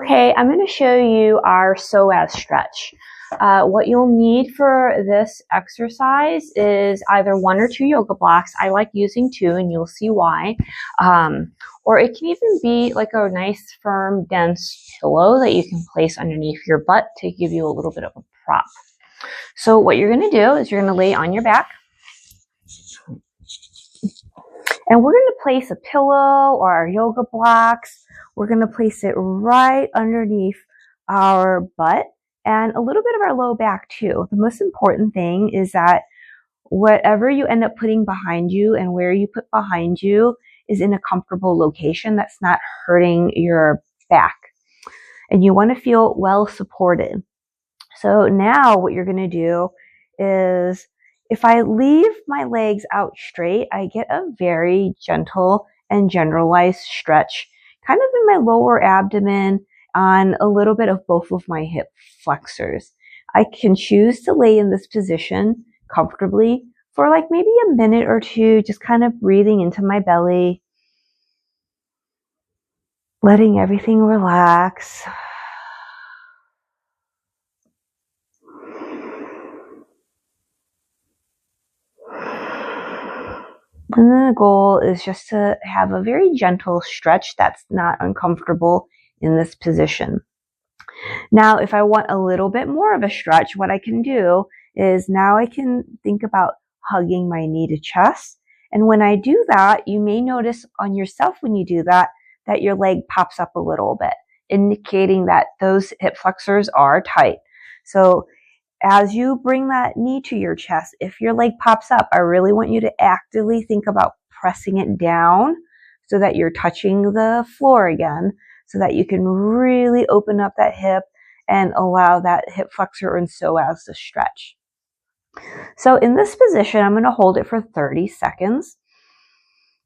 Okay, I'm going to show you our psoas stretch. What you'll need for this exercise is either 1 or 2 yoga blocks. I like using 2, and you'll see why. Or it can even be like a nice, firm, dense pillow that you can place underneath your butt to give you a little bit of a prop. So what you're going to do is you're going to lay on your back. And we're going to place a pillow or our yoga blocks. We're going to place it right underneath our butt and a little bit of our low back too. The most important thing is that whatever you end up putting behind you and where you put behind you is in a comfortable location that's not hurting your back. And you want to feel well supported. So now what you're going to do is, if I leave my legs out straight, I get a very gentle and generalized stretch, kind of in my lower abdomen, on a little bit of both of my hip flexors. I can choose to lay in this position comfortably for like maybe a minute or two, just kind of breathing into my belly, letting everything relax. And then the goal is just to have a very gentle stretch that's not uncomfortable in this position. Now, if I want a little bit more of a stretch, what I can do is now I can think about hugging my knee to chest. And when I do that, you may notice on yourself when you do that, that your leg pops up a little bit, indicating that those hip flexors are tight. So as you bring that knee to your chest, if your leg pops up, I really want you to actively think about pressing it down so that you're touching the floor again, so that you can really open up that hip and allow that hip flexor and psoas to stretch. So in this position, I'm going to hold it for 30 seconds.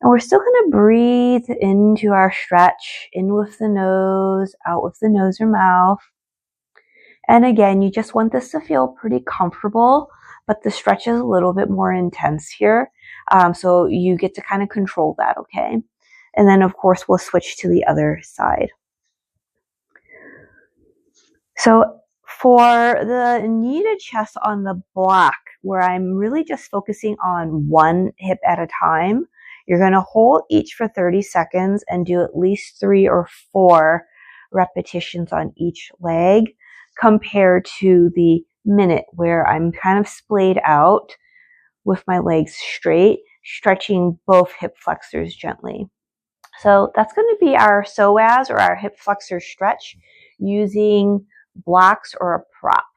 And we're still going to breathe into our stretch, in with the nose, out with the nose or mouth. And again, you just want this to feel pretty comfortable, but the stretch is a little bit more intense here. So you get to kind of control that, okay? And then, of course, we'll switch to the other side. So for the knee to chest on the block, where I'm really just focusing on one hip at a time, you're going to hold each for 30 seconds and do at least 3 or 4 repetitions on each leg, compared to the minute where I'm kind of splayed out with my legs straight, stretching both hip flexors gently. So that's going to be our psoas, or our hip flexor stretch, using blocks or a prop.